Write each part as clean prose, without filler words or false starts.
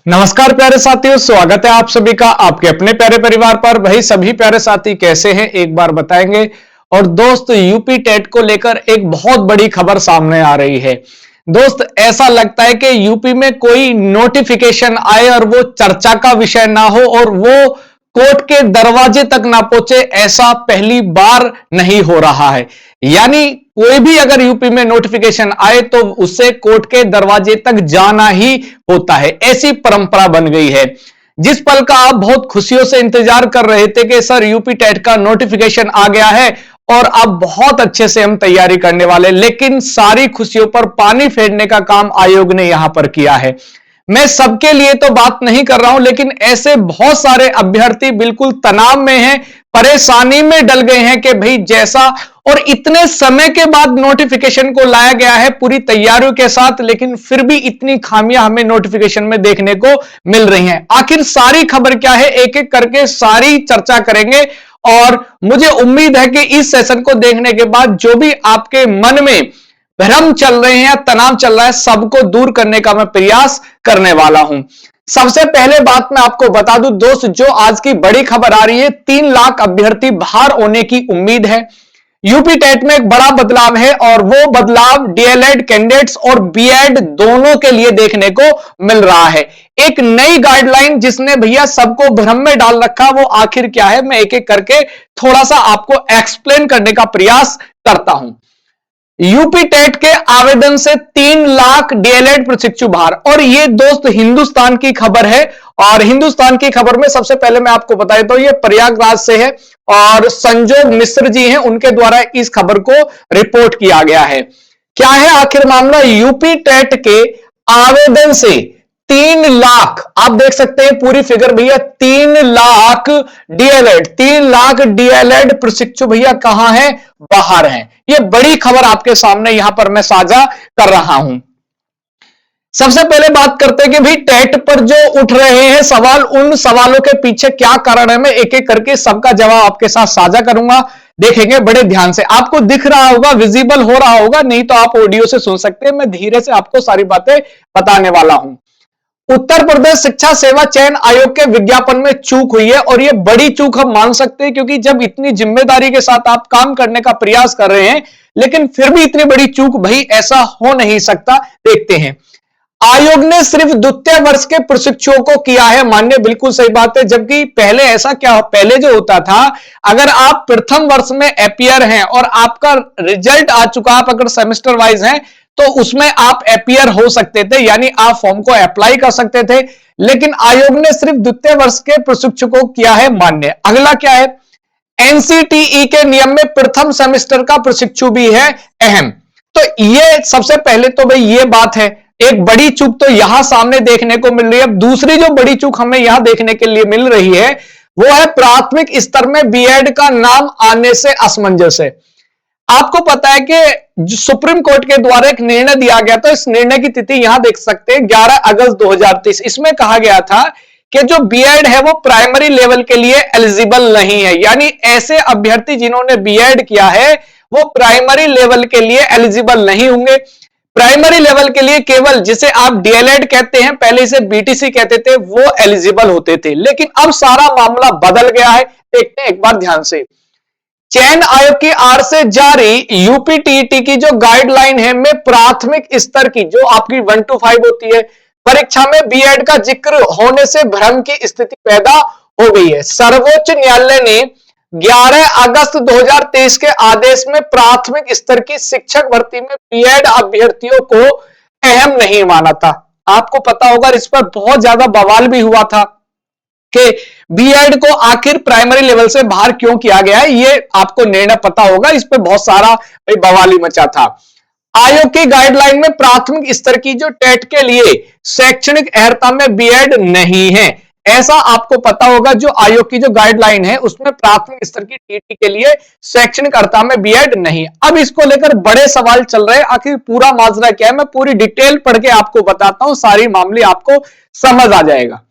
नमस्कार प्यारे साथियों, स्वागत है आप सभी का आपके अपने प्यारे परिवार पर। वही सभी प्यारे साथी कैसे हैं एक बार बताएंगे। और दोस्त, यूपी टेट को लेकर एक बहुत बड़ी खबर सामने आ रही है। दोस्त, ऐसा लगता है कि यूपी में कोई नोटिफिकेशन आए और वो चर्चा का विषय ना हो और वो कोर्ट के दरवाजे तक ना पहुंचे, ऐसा पहली बार नहीं हो रहा है। यानी कोई भी अगर यूपी में नोटिफिकेशन आए तो उससे कोर्ट के दरवाजे तक जाना ही होता है, ऐसी परंपरा बन गई है। जिस पल का आप बहुत खुशियों से इंतजार कर रहे थे कि सर यूपी टेट का नोटिफिकेशन आ गया है और अब बहुत अच्छे से हम तैयारी करने वाले, लेकिन सारी खुशियों पर पानी फेरने का काम आयोग ने यहां पर किया है। मैं सबके लिए तो बात नहीं कर रहा हूं, लेकिन ऐसे बहुत सारे अभ्यर्थी बिल्कुल तनाव में हैं, परेशानी में डल गए हैं कि भाई जैसा और इतने समय के बाद नोटिफिकेशन को लाया गया है पूरी तैयारियों के साथ, लेकिन फिर भी इतनी खामियां हमें नोटिफिकेशन में देखने को मिल रही हैं। आखिर सारी खबर क्या है, एक एक करके सारी चर्चा करेंगे। और मुझे उम्मीद है कि इस सेशन को देखने के बाद जो भी आपके मन में भ्रम चल रहे हैं या तनाव चल रहा है, सबको दूर करने का मैं प्रयास करने वाला हूं। सबसे पहले बात मैं आपको बता दूं दोस्त, जो आज की बड़ी खबर आ रही है, 3 लाख अभ्यर्थी बाहर होने की उम्मीद है। यूपी टेट में एक बड़ा बदलाव है और वो बदलाव डीएलएड कैंडिडेट्स और बीएड दोनों के लिए देखने को मिल रहा है। एक नई गाइडलाइन जिसने भैया सबको भ्रम में डाल रखा, वो आखिर क्या है, मैं एक एक करके थोड़ा सा आपको एक्सप्लेन करने का प्रयास करता हूं। यूपी टेट के आवेदन से 3 लाख डीएलएड प्रशिक्षु बाहर, और ये दोस्त हिंदुस्तान की खबर है। और हिंदुस्तान की खबर में सबसे पहले मैं आपको बता देता हूं, ये प्रयागराज से है और संजोग मिश्र जी हैं, उनके द्वारा इस खबर को रिपोर्ट किया गया है। क्या है आखिर मामला? यूपी टेट के आवेदन से 3 लाख, आप देख सकते हैं पूरी फिगर भैया, 3 लाख डीएलएड, 3 लाख डीएलएड प्रशिक्षु भैया कहां है? बाहर हैं। ये बड़ी खबर आपके सामने यहां पर मैं साझा कर रहा हूं। सबसे पहले बात करते हैं कि भाई टेट पर जो उठ रहे हैं सवाल, उन सवालों के पीछे क्या कारण है, मैं एक एक करके सबका जवाब आपके साथ साझा करूंगा। देखेंगे बड़े ध्यान से, आपको दिख रहा होगा, विजिबल हो रहा होगा, नहीं तो आप ऑडियो से सुन सकते हैं। मैं धीरे से आपको सारी बातें बताने वाला हूं। उत्तर प्रदेश शिक्षा सेवा चयन आयोग के विज्ञापन में चूक हुई है, और यह बड़ी चूक हम मान सकते हैं, क्योंकि जब इतनी जिम्मेदारी के साथ आप काम करने का प्रयास कर रहे हैं, लेकिन फिर भी इतनी बड़ी चूक, भाई ऐसा हो नहीं सकता। देखते हैं, आयोग ने सिर्फ द्वितीय वर्ष के प्रशिक्षुओं को किया है मान्य, बिल्कुल सही बात है। जबकि पहले ऐसा क्या, पहले जो होता था, अगर आप प्रथम वर्ष में अपीयर हैं और आपका रिजल्ट आ चुका, आप अगर सेमेस्टर वाइज हैं तो उसमें आप अपीयर हो सकते थे, यानी आप फॉर्म को अप्लाई कर सकते थे। लेकिन आयोग ने सिर्फ द्वितीय वर्ष के प्रशिक्षु को किया है मान्य। अगला क्या है? एनसीटीई के नियम में प्रथम सेमेस्टर का प्रशिक्षु भी है अहम। तो ये सबसे पहले तो भाई ये बात है, एक बड़ी चूक तो यहां सामने देखने को मिल रही है। अब दूसरी जो बड़ी चूक हमें यहां देखने के लिए मिल रही है, वो है प्राथमिक स्तर में बीएड का नाम आने से असमंजस है। आपको पता है कि सुप्रीम कोर्ट के द्वारा एक निर्णय दिया गया था, इस निर्णय की तिथि यहां देख सकते हैं 11 अगस्त 2023। इसमें कहा गया था कि जो बीएड है वो प्राइमरी लेवल के लिए एलिजिबल नहीं है, यानी ऐसे अभ्यर्थी जिन्होंने बीएड किया है वो प्राइमरी लेवल के लिए एलिजिबल नहीं होंगे। प्राइमरी लेवल के लिए केवल जिसे आप डीएलएड कहते हैं, पहले इसे बीटीसी कहते थे, वो एलिजिबल होते थे। लेकिन अब सारा मामला बदल गया है। देखते हैं एक बार ध्यान से। चयन आयोग की आड़ से जारी यूपी टीईटी की जो गाइडलाइन है में प्राथमिक स्तर की, जो आपकी 1 to 5 होती है, परीक्षा में बीएड का जिक्र होने से भ्रम की स्थिति पैदा हो गई है। सर्वोच्च न्यायालय ने 11 अगस्त 2023 के आदेश में प्राथमिक स्तर की शिक्षक भर्ती में बीएड अभ्यर्थियों को अहम नहीं माना था। आपको पता होगा इस पर बहुत ज्यादा बवाल भी हुआ था कि बीएड को आखिर प्राइमरी लेवल से बाहर क्यों किया गया है, ये आपको निर्णय पता होगा, इस पर बहुत सारा बवाल ही मचा था। आयोग की गाइडलाइन में प्राथमिक स्तर की जो टेट के लिए शैक्षणिक अर्हता में बीएड नहीं है, ऐसा आपको पता होगा। जो आयोग की जो गाइडलाइन है उसमें प्राथमिक स्तर की टीटी के लिए शैक्षणिक अर्हता में बीएड नहीं। अब इसको लेकर बड़े सवाल चल रहे हैं, आखिर पूरा माजरा क्या है, मैं पूरी डिटेल पढ़ के आपको बताता हूं, सारी मामले आपको समझ आ जाएगा।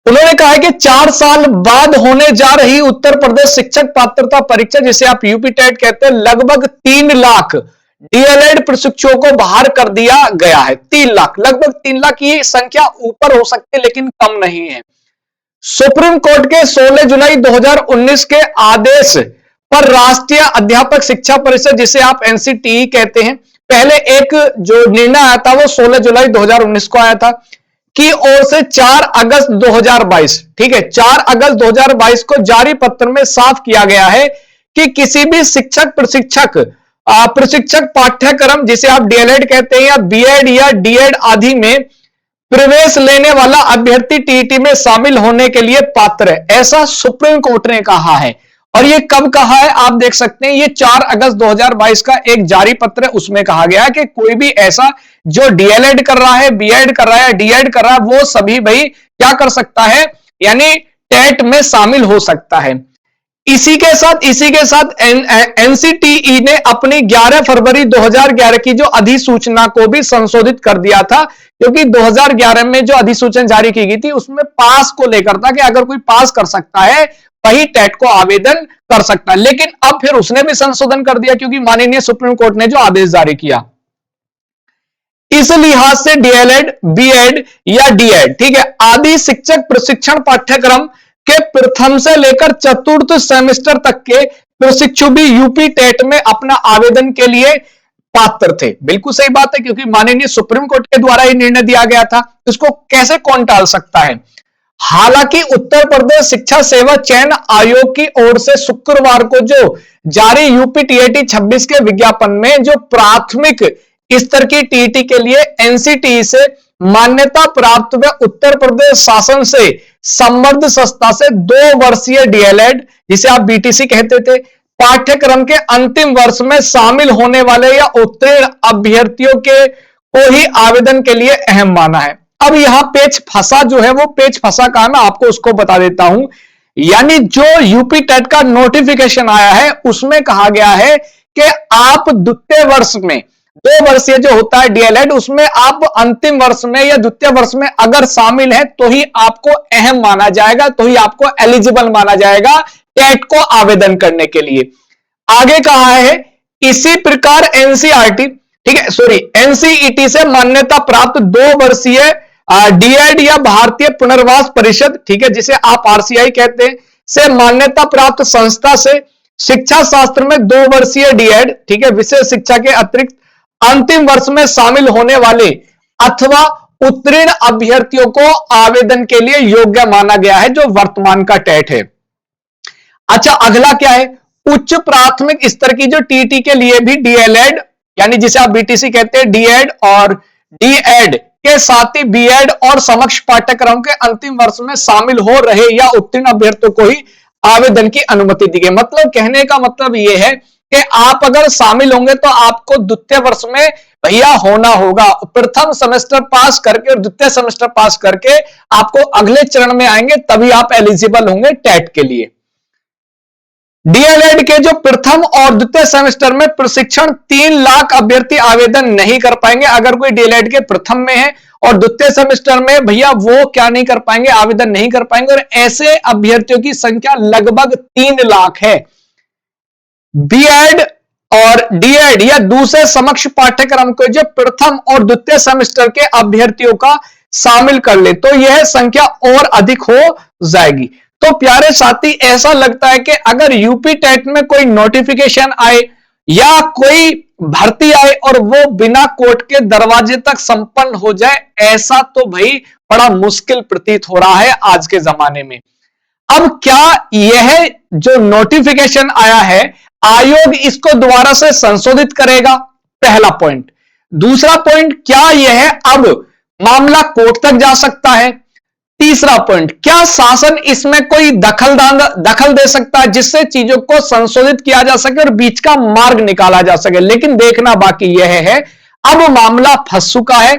उन्होंने कहा है कि 4 साल बाद होने जा रही उत्तर प्रदेश शिक्षक पात्रता परीक्षा, जिसे आप यूपी टेट कहते हैं, लगभग 3 लाख डीएलएड प्रशिक्षुओं को बाहर कर दिया गया है। 3 लाख, लगभग 3 लाख की संख्या ऊपर हो सकती है लेकिन कम नहीं है। सुप्रीम कोर्ट के 16 जुलाई 2019 के आदेश पर राष्ट्रीय अध्यापक शिक्षा परिषद, जिसे आप एनसीटीई कहते हैं, पहले एक जो निर्णय आया था वो 16 जुलाई 2019 को आया था की ओर से 4 अगस्त 2022, ठीक है, 4 अगस्त 2022 को जारी पत्र में साफ किया गया है कि किसी भी प्रशिक्षक पाठ्यक्रम, जिसे आप डीएलएड कहते हैं, या बीएड या डीएड आदि में प्रवेश लेने वाला अभ्यर्थी टीईटी में शामिल होने के लिए पात्र है, ऐसा सुप्रीम कोर्ट ने कहा है। और ये कब कहा है आप देख सकते हैं, ये 4 अगस्त 2022 का एक जारी पत्र है, उसमें कहा गया है कि कोई भी ऐसा जो डीएलएड कर रहा है, बीएड कर रहा है, डीएड कर रहा है, वो सभी भाई क्या कर सकता है, यानी टेट में शामिल हो सकता है। इसी के साथ एनसीटीई ने अपनी 11 फरवरी 2011 की जो अधिसूचना को भी संशोधित कर दिया था, क्योंकि 2011 में जो अधिसूचना जारी की गई थी उसमें पास को लेकर था कि अगर कोई पास कर सकता है वही टेट को आवेदन कर सकता है। लेकिन अब फिर उसने भी संशोधन कर दिया क्योंकि माननीय सुप्रीम कोर्ट ने जो आदेश जारी किया। इस लिहाज से डीएलएड, बीएड या डीएड, ठीक है, आदि शिक्षक प्रशिक्षण पाठ्यक्रम के प्रथम से लेकर चतुर्थ सेमेस्टर तक के प्रशिक्षु भी यूपी टेट में अपना आवेदन के लिए पात्र थे। बिल्कुल सही बात है, क्योंकि माननीय सुप्रीम कोर्ट के द्वारा ही निर्णय दिया गया था, इसको कैसे कौन टाल सकता है। हालांकि उत्तर प्रदेश शिक्षा सेवा चयन आयोग की ओर से शुक्रवार को जो जारी यूपी टीएटी 26 के विज्ञापन में जो प्राथमिक स्तर की टीईटी के लिए एनसीटीई से मान्यता प्राप्त व उत्तर प्रदेश शासन से संबद्ध संस्था से 2 वर्षीय डीएलएड, जिसे आप बीटीसी कहते थे, पाठ्यक्रम के अंतिम वर्ष में शामिल होने वाले या उत्तीर्ण अभ्यर्थियों के को ही आवेदन के लिए अहम माना है। अब यहां पेच फंसा जो है, वो पेच फंसा कहां, मैं आपको उसको बता देता हूं। यानी जो यूपी टेट का नोटिफिकेशन आया है उसमें कहा गया है कि आप द्वितीय वर्ष में 2 वर्षीय जो होता है डीएलएड, उसमें आप अंतिम वर्ष में या द्वितीय वर्ष में अगर शामिल है तो ही आपको अहम माना जाएगा, तो ही आपको एलिजिबल माना जाएगा टेट को आवेदन करने के लिए। आगे कहा है इसी प्रकार एनसीईआरटी, ठीक है, सॉरी, एनसीईटी से मान्यता प्राप्त 2 वर्षीय डीएड या भारतीय पुनर्वास परिषद, ठीक है, जिसे आप आरसीआई कहते हैं, से मान्यता प्राप्त संस्था से शिक्षा शास्त्र में 2 वर्षीय डीएड, ठीक है, विशेष शिक्षा के अतिरिक्त अंतिम वर्ष में शामिल होने वाले अथवा उत्तीर्ण अभ्यर्थियों को आवेदन के लिए योग्य माना गया है, जो वर्तमान का टेट है। अच्छा, अगला क्या है, उच्च प्राथमिक स्तर की जो टीटी के लिए भी डीएलएड, यानी जिसे आप बीटीसी कहते हैं, डीएड और डीएड के साथ ही बीएड और समकक्ष पाठ्यक्रम के अंतिम वर्ष में शामिल हो रहे या उत्तीर्ण अभ्यर्थियों को ही आवेदन की अनुमति दी गई। मतलब कहने का मतलब यह है कि आप अगर शामिल होंगे तो आपको द्वितीय वर्ष में भैया होना होगा, प्रथम सेमेस्टर पास करके और द्वितीय सेमेस्टर पास करके आपको अगले चरण में आएंगे, तभी आप एलिजिबल होंगे टेट के लिए। डीएलएड के जो प्रथम और द्वितीय सेमेस्टर में प्रशिक्षण 3 लाख अभ्यर्थी आवेदन नहीं कर पाएंगे। अगर कोई डीएलएड के प्रथम में है और द्वितीय सेमेस्टर में, भैया वो क्या नहीं कर पाएंगे, आवेदन नहीं कर पाएंगे, और ऐसे अभ्यर्थियों की संख्या लगभग 3 लाख है। बीएड और डीएड या दूसरे समकक्ष पाठ्यक्रम को जो प्रथम और द्वितीय सेमेस्टर के अभ्यर्थियों का शामिल कर ले तो यह संख्या और अधिक हो जाएगी। तो प्यारे साथी, ऐसा लगता है कि अगर यूपी टेट में कोई नोटिफिकेशन आए या कोई भर्ती आए और वो बिना कोर्ट के दरवाजे तक संपन्न हो जाए, ऐसा तो भाई बड़ा मुश्किल प्रतीत हो रहा है आज के जमाने में। अब क्या यह जो नोटिफिकेशन आया है, आयोग इसको दोबारा से संशोधित करेगा? पहला पॉइंट। दूसरा पॉइंट, क्या यह अब मामला कोर्ट तक जा सकता है? तीसरा पॉइंट, क्या शासन इसमें कोई दखल दे सकता है जिससे चीजों को संशोधित किया जा सके और बीच का मार्ग निकाला जा सके? लेकिन देखना बाकी यह है, अब मामला फंस चुका है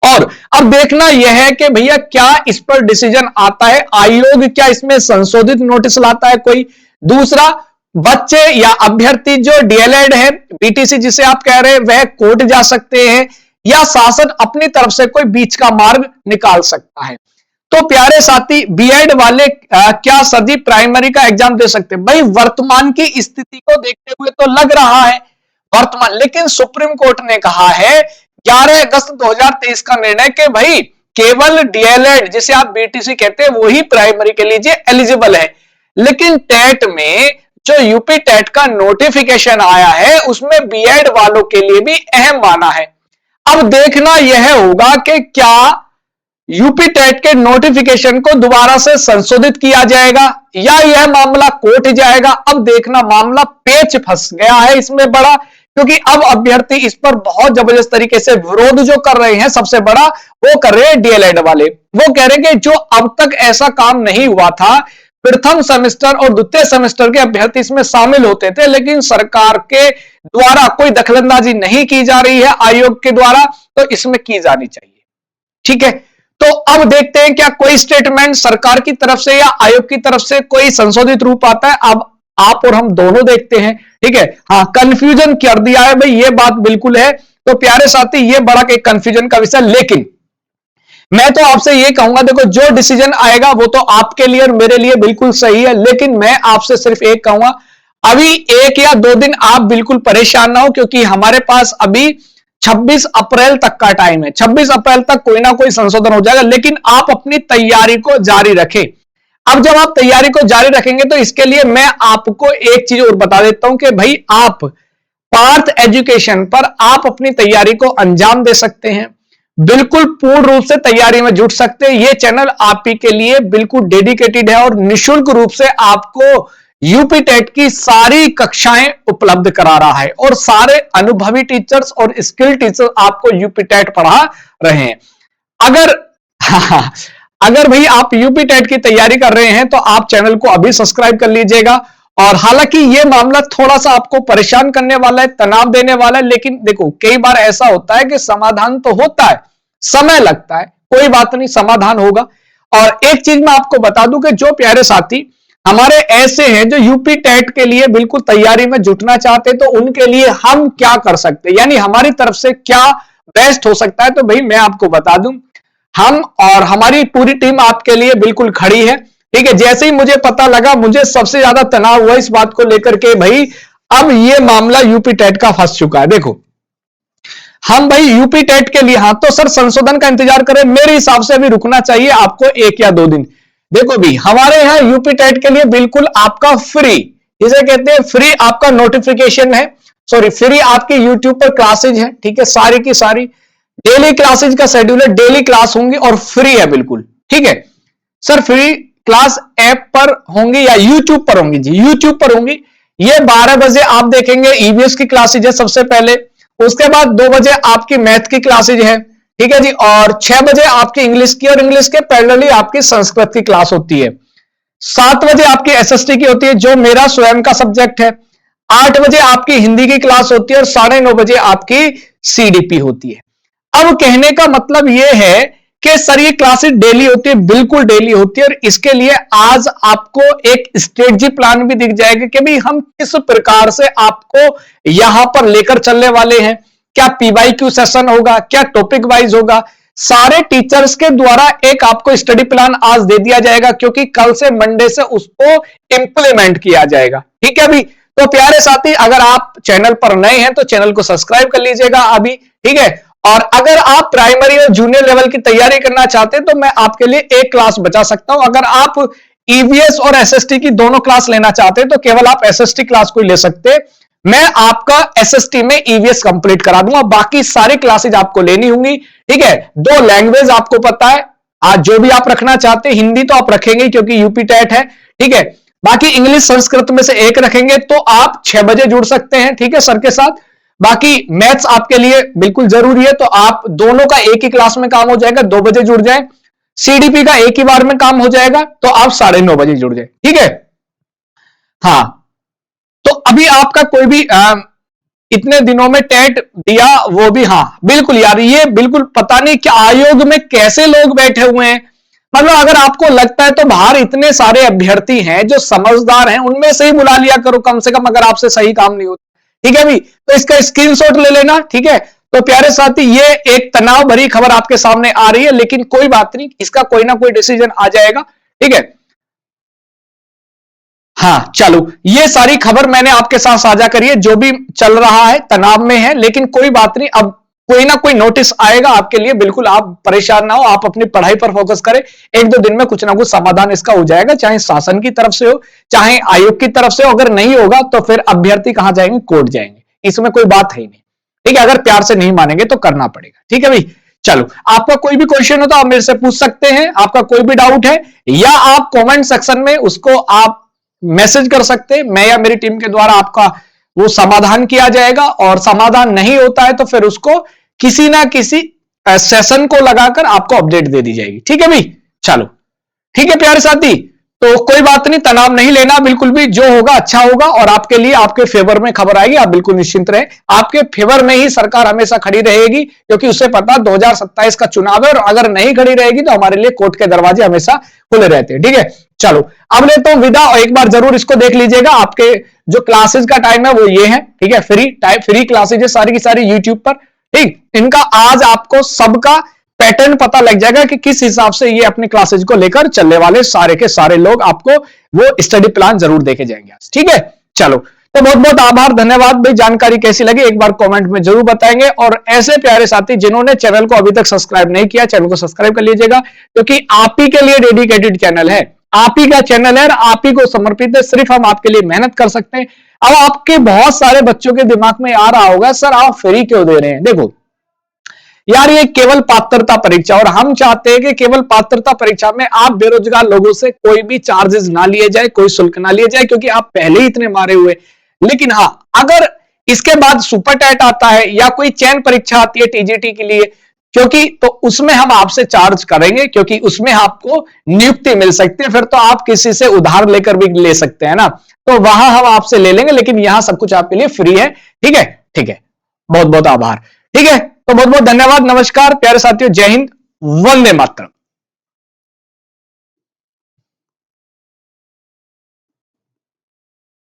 और अब देखना यह है कि भैया क्या इस पर डिसीजन आता है, आयोग क्या इसमें संशोधित नोटिस लाता है कोई? दूसरा, बच्चे या अभ्यर्थी जो डीएलएड है, बीटीसी जिसे आप कह रहे हैं, वह कोर्ट जा सकते हैं या शासन अपनी तरफ से कोई बीच का मार्ग निकाल सकता है? तो प्यारे साथी, बीएड वाले क्या सदी प्राइमरी का एग्जाम दे सकते हैं? भाई वर्तमान की स्थिति को देखते हुए तो लग रहा है, वर्तमान, लेकिन सुप्रीम कोर्ट ने कहा है 11 अगस्त 2023 का निर्णय कि भाई केवल डीएलएड जिसे आप बीटीसी कहते हैं वही प्राइमरी के लिए एलिजिबल है। लेकिन टेट में जो यूपी टेट का नोटिफिकेशन आया है उसमें बीएड वालों के लिए भी अहम माना है। अब देखना यह होगा कि क्या यूपी टेट के नोटिफिकेशन को दोबारा से संशोधित किया जाएगा या यह मामला कोर्ट जाएगा। अब देखना, मामला पेच फंस गया है इसमें बड़ा, क्योंकि अब अभ्यर्थी इस पर बहुत जबरदस्त तरीके से विरोध जो कर रहे हैं, सबसे बड़ा वो कर रहे हैं डीएलएड वाले। वो कह रहे हैं कि जो अब तक ऐसा काम नहीं हुआ था, प्रथम सेमेस्टर और द्वितीय सेमेस्टर के अभ्यर्थी इसमें शामिल होते थे, लेकिन सरकार के द्वारा कोई दखलंदाजी नहीं की जा रही है आयोग के द्वारा, तो इसमें की जानी चाहिए। ठीक है, तो अब देखते हैं क्या कोई स्टेटमेंट सरकार की तरफ से या आयोग की तरफ से कोई संशोधित रूप आता है। अब आप और हम दोनों देखते हैं। ठीक है, हाँ, कंफ्यूजन कर दिया है भाई, ये बात बिल्कुल है। तो प्यारे साथी, ये बड़ा एक कंफ्यूजन का विषय, लेकिन मैं तो आपसे ये कहूंगा, देखो जो डिसीजन आएगा वो तो आपके लिए और मेरे लिए बिल्कुल सही है, लेकिन मैं आपसे सिर्फ एक कहूंगा, अभी 1 या 2 दिन आप बिल्कुल परेशान ना हो, क्योंकि हमारे पास अभी 26 अप्रैल तक का टाइम है। 26 अप्रैल तक कोई ना कोई संशोधन हो जाएगा, लेकिन आप अपनी तैयारी को जारी रखें। अब जब आप तैयारी को जारी रखेंगे तो इसके लिए मैं आपको एक चीज और बता देता हूं कि भाई आप पार्थ एजुकेशन पर आप अपनी तैयारी को अंजाम दे सकते हैं, बिल्कुल पूर्ण रूप से तैयारी में जुट सकते हैं। यह चैनल आप ही के लिए बिल्कुल डेडिकेटेड है और निःशुल्क रूप से आपको यूपी टेट की सारी कक्षाएं उपलब्ध करा रहा है और सारे अनुभवी टीचर्स और स्किल टीचर्स आपको यूपी टेट पढ़ा रहे हैं। अगर भाई आप यूपी टेट की तैयारी कर रहे हैं तो आप चैनल को अभी सब्सक्राइब कर लीजिएगा। और हालांकि यह मामला थोड़ा सा आपको परेशान करने वाला है, तनाव देने वाला है, लेकिन देखो कई बार ऐसा होता है कि समाधान तो होता है, समय लगता है, कोई बात नहीं, समाधान होगा। और एक चीज मैं आपको बता दूं कि जो प्यारे साथी हमारे ऐसे हैं जो यूपी टेट के लिए बिल्कुल तैयारी में जुटना चाहते हैं, तो उनके लिए हम क्या कर सकते हैं, यानी हमारी तरफ से क्या बेस्ट हो सकता है, तो भाई मैं आपको बता दूं, हम और हमारी पूरी टीम आपके लिए बिल्कुल खड़ी है। ठीक है, जैसे ही मुझे पता लगा, मुझे सबसे ज्यादा तनाव हुआ इस बात को लेकर के, भाई अब ये मामला यूपी टेट का फंस चुका है। देखो हम भाई यूपी टेट के लिए, हाँ तो सर संशोधन का इंतजार करें, मेरे हिसाब से अभी रुकना चाहिए आपको 1 या 2 दिन। देखो भी हमारे यहां यूपी टेट के लिए बिल्कुल आपका फ्री, जिसे कहते हैं फ्री, आपका नोटिफिकेशन है, सॉरी फ्री आपकी यूट्यूब पर क्लासेज है। ठीक है, सारी की सारी डेली क्लासेज का शेड्यूल है, डेली क्लास होंगी और फ्री है बिल्कुल। ठीक है सर, फ्री क्लास ऐप पर होंगी या यूट्यूब पर होंगी? जी यूट्यूब पर होंगी। ये 12 बजे आप देखेंगे ईवीएस की क्लासेज है सबसे पहले, उसके बाद 2 बजे आपकी मैथ की क्लासेज है। ठीक है जी, और 6 बजे आपकी इंग्लिश की, और इंग्लिश के पैरेलली आपकी संस्कृत की क्लास होती है। 7 बजे आपकी एसएसटी की होती है जो मेरा स्वयं का सब्जेक्ट है। 8 बजे आपकी हिंदी की क्लास होती है और 9:30 बजे आपकी सीडीपी होती है। अब कहने का मतलब यह है कि सर ये क्लासेस डेली होती है, बिल्कुल डेली होती है, और इसके लिए आज आपको एक स्ट्रेटजी प्लान भी दिख जाएगा कि भाई हम किस प्रकार से आपको यहां पर लेकर चलने वाले हैं। क्या पीवाईक्यू सेशन होगा, क्या टॉपिक वाइज होगा, सारे टीचर्स के द्वारा एक आपको स्टडी प्लान आज दे दिया जाएगा, क्योंकि कल से मंडे से उसको इंप्लीमेंट किया जाएगा। ठीक है अभी तो प्यारे साथी, अगर आप चैनल पर नए हैं तो चैनल को सब्सक्राइब कर लीजिएगा अभी। ठीक है, और अगर आप प्राइमरी और जूनियर लेवल की तैयारी करना चाहते हैं तो मैं आपके लिए एक क्लास बचा सकता हूं। अगर आप ईवीएस और एसएसटी की दोनों क्लास लेना चाहते हैं तो केवल आप एसएसटी क्लास को ले सकते हैं। मैं आपका एसएसटी में ईवीएस कंप्लीट करा दूंगा, बाकी सारी क्लासेज आपको लेनी होंगी। ठीक है, 2 लैंग्वेज आपको पता है, आज जो भी आप रखना चाहते हैं, हिंदी तो आप रखेंगे क्योंकि यूपी टेट है। ठीक है, बाकी इंग्लिश संस्कृत में से एक रखेंगे तो आप 6 बजे जुड़ सकते हैं। ठीक है सर के साथ। बाकी मैथ्स आपके लिए बिल्कुल जरूरी है, तो आप दोनों का एक ही क्लास में काम हो जाएगा, 2 बजे जुड़ जाए। सीडीपी का एक ही बार में काम हो जाएगा, तो आप 9:30 बजे जुड़ जाए। ठीक है, हाँ तो अभी आपका कोई भी इतने दिनों में टेट दिया वो भी, हाँ बिल्कुल यार, ये बिल्कुल पता नहीं कि आयोग में कैसे लोग बैठे हुए हैं। मतलब अगर आपको लगता है तो बाहर इतने सारे अभ्यर्थी हैं जो समझदार हैं, उनमें से ही बुला लिया करो कम से कम, अगर आपसे सही काम नहीं होता। ठीक है भाई, तो इसका स्क्रीनशॉट ले लेना। ठीक है, तो प्यारे साथी ये एक तनाव भरी खबर आपके सामने आ रही है, लेकिन कोई बात नहीं, इसका कोई ना कोई डिसीजन आ जाएगा। ठीक है, हाँ चलो, ये सारी खबर मैंने आपके साथ साझा करी है, जो भी चल रहा है तनाव में है, लेकिन कोई बात नहीं, अब कोई ना कोई नोटिस आएगा आपके लिए, बिल्कुल आप परेशान ना हो, आप अपनी पढ़ाई पर फोकस करें। एक दो दिन में कुछ ना कुछ समाधान इसका हो जाएगा, चाहे शासन की तरफ से हो, चाहे आयोग की तरफ से हो। अगर नहीं होगा तो फिर अभ्यर्थी कहां जाएंगे? कोर्ट जाएंगे, इसमें कोई बात है ही नहीं। ठीक है, अगर प्यार से नहीं मानेंगे तो करना पड़ेगा। ठीक है भाई, चलो, आपका कोई भी क्वेश्चन हो तो आप मेरे से पूछ सकते हैं, आपका कोई भी डाउट है, या आप कमेंट सेक्शन में उसको आप मैसेज कर सकते हैं, मैं या मेरी टीम के द्वारा आपका वो समाधान किया जाएगा। और समाधान नहीं होता है तो फिर उसको किसी ना किसी सेशन को लगाकर आपको अपडेट दे दी जाएगी। ठीक है भाई, चलो ठीक है प्यारे साथी, तो कोई बात नहीं, तनाव नहीं लेना बिल्कुल भी, जो होगा अच्छा होगा और आपके लिए आपके फेवर में खबर आएगी, आप बिल्कुल निश्चिंत रहें। आपके फेवर में ही सरकार हमेशा खड़ी रहेगी, क्योंकि उसे पता 2027 का चुनाव है, और अगर नहीं खड़ी रहेगी तो हमारे लिए कोर्ट के दरवाजे हमेशा खुले रहते हैं। ठीक है, चलो अब लेता हूं विदा, और एक बार जरूर इसको देख लीजिएगा। आपके जो क्लासेस का टाइम है वो ये है, ठीक है, फ्री क्लासेज है सारी की सारी यूट्यूब पर। ठीक, इनका आज आपको सबका पैटर्न पता लग जाएगा कि किस हिसाब से ये अपने क्लासेज को लेकर चलने वाले सारे के सारे लोग आपको वो स्टडी प्लान जरूर देके जाएंगे आज। ठीक है, चलो, तो बहुत बहुत आभार, धन्यवाद भाई। जानकारी कैसी लगी एक बार कमेंट में जरूर बताएंगे, और ऐसे प्यारे साथी जिन्होंने चैनल को अभी तक सब्सक्राइब नहीं किया, चैनल को सब्सक्राइब कर लीजिएगा, क्योंकि आप ही के लिए डेडिकेटेड चैनल है, आप ही का चैनल है, आप ही को समर्पित है, सिर्फ हम आपके लिए मेहनत कर सकते हैं। अब आपके बहुत सारे बच्चों के दिमाग में आ रहा होगा, सर आप फ्री क्यों दे रहे हैं? देखो यार, ये केवल पात्रता परीक्षा, और हम चाहते हैं कि केवल पात्रता परीक्षा में आप बेरोजगार लोगों से कोई भी चार्जेस ना लिए जाए, कोई शुल्क ना लिए जाए, क्योंकि आप पहले ही इतने मारे हुए। लेकिन हाँ, अगर इसके बाद सुपर टेट आता है या कोई चयन परीक्षा आती है टीजीटी के लिए, क्योंकि तो उसमें हम आपसे चार्ज करेंगे, क्योंकि उसमें आपको नियुक्ति मिल सकती है, फिर तो आप किसी से उधार लेकर भी ले सकते हैं ना, तो वहां हम आपसे ले लेंगे, लेकिन यहां सब कुछ आपके लिए फ्री है। ठीक है, ठीक है, बहुत बहुत आभार। ठीक है, तो बहुत बहुत धन्यवाद, नमस्कार प्यारे साथियों, जय हिंद, वंदे मातरम।